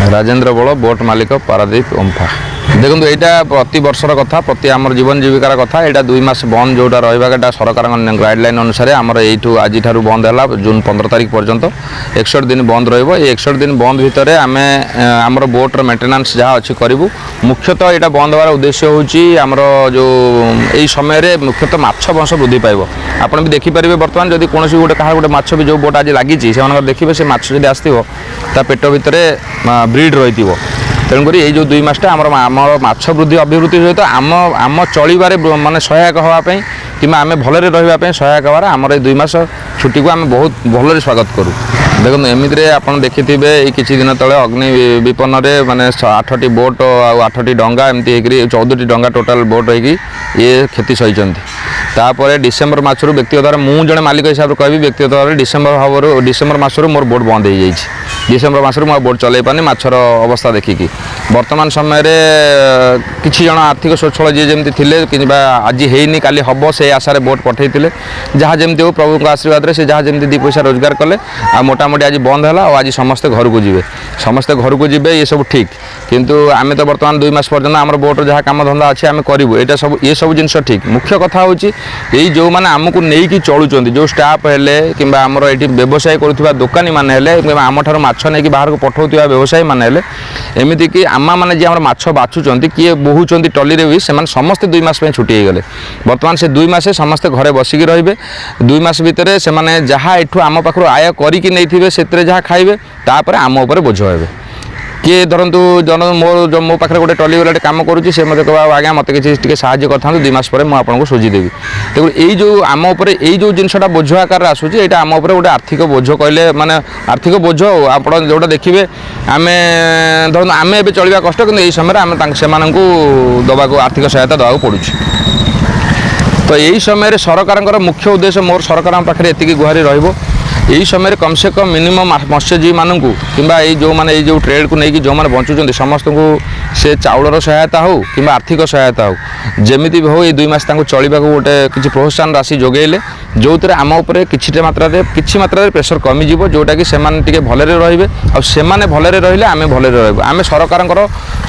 राजेन्द्र बल बोट मालिक पारादीप ओम्फा देखो यहाँ प्रति वर्षर कथा प्रति आम जीवन जीविकार कथा यहाँ 2 मास बंद जोटा रहा सरकार गाइडलाइन अनुसार आमर यू आज बंद है जून 15 तारीख पर्यंत 61 दिन बंद रही 61 दिन बंद भितर आम आमर बोट्र मेन्टेनान्स जहाँ अच्छी करूँ मुख्यतः यहाँ बंद हमार उद्देश्य होमर जो यही समय मुख्यतः माछ वंश वृद्धि पाइब आपड़ भी देखिपारे बर्तमान जब कौन गोटे क्या गोटे माछ भी जो बोट आज लगी से देखिए से माछ जब आसो पेट भितर ब्रीड रही तेणुक ये जो 2 मासटा आमर माछ वृद्धि अभिवृद्धि सहित आम चलबारे माने सहायक होगापी कि आम भलरे रही सहायक हबार आमर ये 2 मास छुट्टी को आम बहुत भलरे स्वागत करूँ देखो एमती आप देखि किसी दिन तले अग्नि विपन्न माने 8टी बोट और 8टी डंगा एमती 14टी डंगा टोटाल बोट होगी ये क्षति सही तापर डिसेम्बर मासरू व्यक्तिगत भाव मुझे जड़े मालिक हिसाब से कह व्यक्तिगत भाव डिसेम्बर मासरू मोर बोट बंद हो जाए डिसेम्बर मासरू मैं बोट चल पानी माछर अवस्था देखिकी वर्तमान समय किसी जन आर्थिक स्वच्छल जी जमी थे आज है काली हम से आशार बोट पठे जहाँ जमी हो प्रभु आशीर्वाद से जहाँ जमी 2 पैसा रोजगार कले आ मोटामोटी आज बंद है और आज समस्ते घर को जी समस्ते घर को जी ये सब ठीक किंतु आम तो बर्तमान 2 मास पर्यटन आम बोट्र जहाँ कम धंदा अच्छे आम करूँ ये सब जिन ठीक मुख्य कथा हूँ यही जो मैंने आमको नहीं चलुँच जो स्टाफ है कि आमर ये व्यवसाय करुवा दोकानी मैंने आम ठार माछ नहीं बाहर को पठाऊा व्यवसायी मैंने एमती कि आम मैंने जी आम माछ बाछुंट किए बोहुंट टली भी से समस्ते 2 मास छुट्टी हो गले बर्तमान से 2 मास समस्ते घरे बसिकी रे 2 मास भितर से जहाँ एठू आम पाखर आय करके नहीं से जहाँ खाइबे तापर आम उपर बोझ हे किए धरतु जन मो पाखे गोटे टली वाला कम करुँची से मतलब कह आज्ञा मत कि साहय करता 2 मास पर मुझे सुझीदेवी देखो यही जो आम उपर यही जो जिनटा बोझ आकार आसूँ यहाँ आम उपर गोटे आर्थिक बोझ कहले माने आर्थिक बोझ आप जोटा देखिए आम धरतु आम ए चलवा कष्ट कि यही समय आम से दवाक आर्थिक सहायता दवाक पड़ू तो यही समय सरकार मुख्य उद्देश्य मोर सरकार पाखे एति गुहारी रही यही समय कम से कम मिनिमम मत्स्यजीवी मानू कि जो मैंने जो ट्रेड को लेकिन जो मैंने बंचुं समस्त को से चाउलर सहायता हो कि आर्थिक सहायता हो जमी भी हो ये 2 मास चलने गोटे किसी प्रोत्साहन राशि जोगेले जो आम उपर किसी मात्रा प्रेसर कमिज जोटा कि से भलरे रे भलरे रही आम भलरे रही सरकार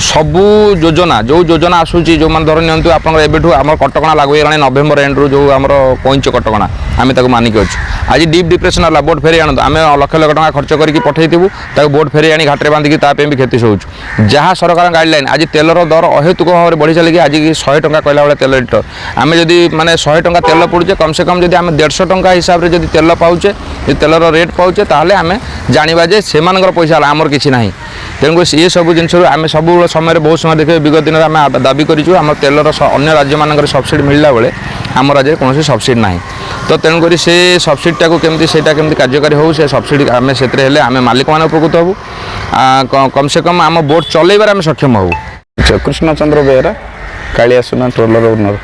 सबू योजना जो योजना आसूँ जो मैंने धर नि आपठू आम कटकण लागू होगा नवेम्बर एंड रू जो आम कईच कटकण आम मानिक अच्छु आज डीप डिप्रेशन है बोट फेरी आनु आम लक्ष लक्ष टका खर्च करके पठेबू बोट फेरी आनी घाटे बांधिकी भी क्षति सोचु जहाँ सरकार गाइडलाइन आज तेलर दर अहेतुक भाव में बढ़ी चलिए आज 100 टका कहला भाई तेल लिटर आम जदि माने 100 टका तेल पड़ुचे कम से कम जब आम 150 टका हिसाब से जब तेल पाउचे तेलर रेट पाउचे ताहले आम जाना जे से पैसा आमर किसी ना तेणुक ये सब जिन आम सब समय बहुत समय देखिए विगत दिन में आम दाबी करें तेलर अन्य राज्य मान सब्सिडी मिलला बेले आम राज्य में कौन सब्सिडी ना तो तेणुक से सब्सिडीटा को केमती कार्यकारी हो से सब्सिडी आम से आम मालिक मान उपकृत हबू कम से कम आम बोट चलैबार आम सक्षम हबू कृष्ण चंद्र बेहरा कालियासुना ट्रोलर ओनर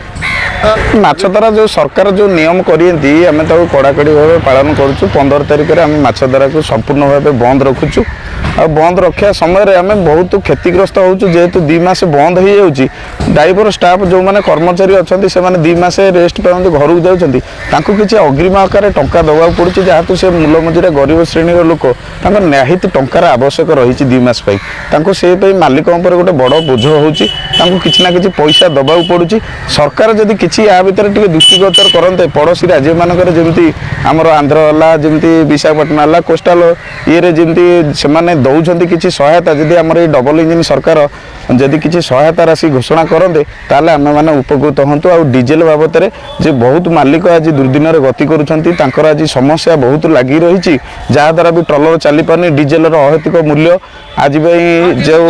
माछ धरा जो सरकार जो नियम करियंती आम कड़ाकड़ी भाव पालन करूँ 15 तारिख में आम माछ धरा को संपूर्ण भाव बंद रखुचु आ बंद रखा समय आम बहुत क्षतिग्रस्त होचु जेहेतु 2 मास बंद हो जाऊँगी ड्राइवर स्टाफ जो मैंने कर्मचारी अच्छा से 2 मास रेस्ट पाते घर को जाऊँगी किसी अग्रिम आकार टंका दवा पड़ू जहाँ से मूल मजुरा गरीब श्रेणी लोक निहित टंकार आवश्यक रही 2 मास से मालिक गोटे बड़ बोझ होची किसी ना कि पैसा दवा पड़ू सरकार जदि किसी या भितर टे दृष्टिगोचर करते पड़ोशी राज्य मानक जमी आमर आंध्र है जमी विशाखापट्टनम है कोस्टाल ये जमी से दौरान किसी सहायता जदि आमर ये डबल इंजिन सरकार जदि किसी सहायता राशि घोषणा करते ताले आम मैंने उपकृत हूँ आ डीजेल बाबद जे बहुत मालिक आज दुर्दिन गति कर आज समस्या बहुत लगी रही जहाद्वारा भी ट्रलर चली पारनी डीजेलर अहेतुक मूल्य आज जो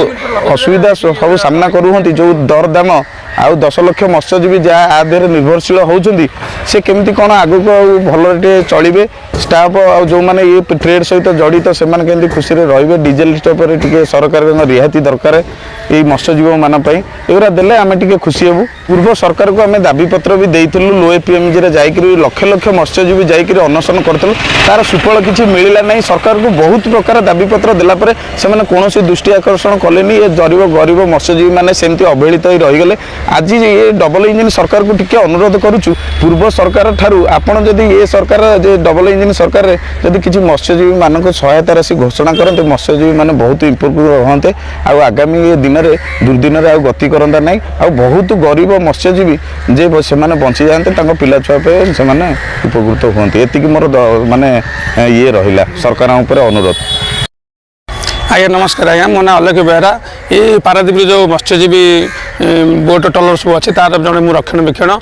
असुविधा सब सामना करूँ जो दर दाम आउ 10 लाख मत्स्यजीवी जहाँ आधे निर्भरशील होती से केमती कौन आगु भल चलिए स्टाफ जो मैंने ये ट्रेड सहित जड़ित से केमती खुशी रे डीजेल स्टोपर टे सरकार रिहाती दरकार ये मत्स्यजीवी मानी एगुरा देले आम टे खुशी हेबू पूर्व सरकार को आम दाबीपत्र भी देइथिलु लो एपीएमजी रे जाइकरी लक्ष लक्ष मत्स्यजीवी जाइकरी अनशन करथिलु तार सुफल किछि मिलिला नहीं सरकार को बहुत प्रकार दाबीपत्र देला परे से कौन दृष्टि आकर्षण कलेनी ये गरीब मत्स्यजीवी मैंने सेमती अवहेलित ही रहीगले आज ये डबल इंजिन सरकार को टिके अनुरोध करुचु पूर्व सरकार ठारू आपण जदि ये सरकार जे डबल इंजिन सरकार जदि किसी मत्स्यजीवी मानक सहायता राशि घोषणा करते मत्स्यजीवी मैंने बहुत इम्प्रूव हाँते आगामी दिन में दुर्दिन आ गति करता ना आ बहुत गरीब मत्स्यजीवी जे से बंची जाते पिला छुआ पे से उपकृत हुए ये मोर माने ये रहा सरकार अनुरोध। आज्ञा नमस्कार आज्ञा मो ना अलेख बेहरा ये पारादीप जो मत्स्यजीवी बोट ट्रलर सब अच्छे तार जड़े मु रक्षणाबेक्षण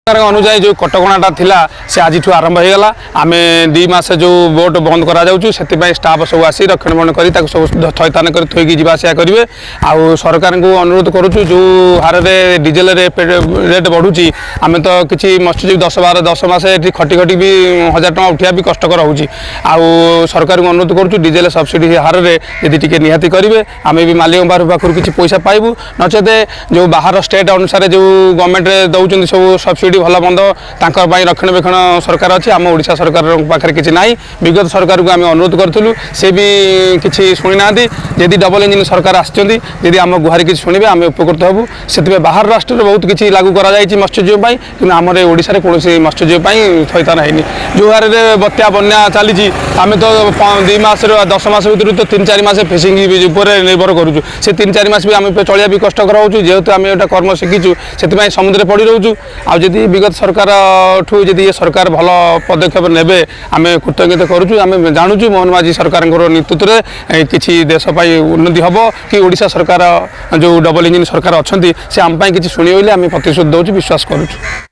अनुजाई जो कटकणाटा थिला से आज आरंभ हो गला आम 2 मास जो बोट बंद करा स्टाफ सब आसी रक्षणाबेक्षण कर सब थैतान कर थोक जावासिया करेंगे आउ सरकार को अनुरोध करुचु जो हार में डीजेल रेट बढ़ुची आम तो किसी मत्स्यजीवी 10 मास खटी खटी भी 1000 टଙ୍କା उठा भी कष्टकर होची आउ सरकार को अनुरोध करुचु डीजेल सब्सिडी हार में यदि टी निहाती करेंगे आम भी मालिक पाखर किसी पैसा पाइबू नचेत जो बाहर स्टेट अनुसार जो गवर्नमेंट दौरान सब सब्सिडी भल बंद रक्षणाबेक्षण सरकार अच्छी आम ओडिशा सरकार पाखे किसी ना विगत सरकार को आम अनुरोध करूँ से भी किसी शुणी ना यदि डबल इंजिन सरकार आदि आम गुहारी किसी शुणे आम उपकृत हबू से बाहर राष्ट्र में बहुत किसी लागू कर मत्स्यजीवी कि आम ओडिशा कौन मत्स्यजीवी थैतान है जो हार में बत्या बन्या चली आम तो 2 मास 10 मास भर तो 3-4 मास फिशिंग निर्भर करूँ से 3-4 मास भी आम चलिया भी कष्टकर हो जेहेतु आम एटा कर्म शिखीचु से समुद्र पड़ रोचु आदि विगत सरकार ठू जदि ये सरकार भल पदक्षेप ने आम कृतज्ञता करुचु आम जानूँ मोहन माझी सरकार नेतृत्व में किसी देश उन्नति हम कि ओडिशा सरकार जो डबल इंजिन सरकार अच्छा से आम किसी शुणी आम प्रतिश्रुति दौर विश्वास करुचु।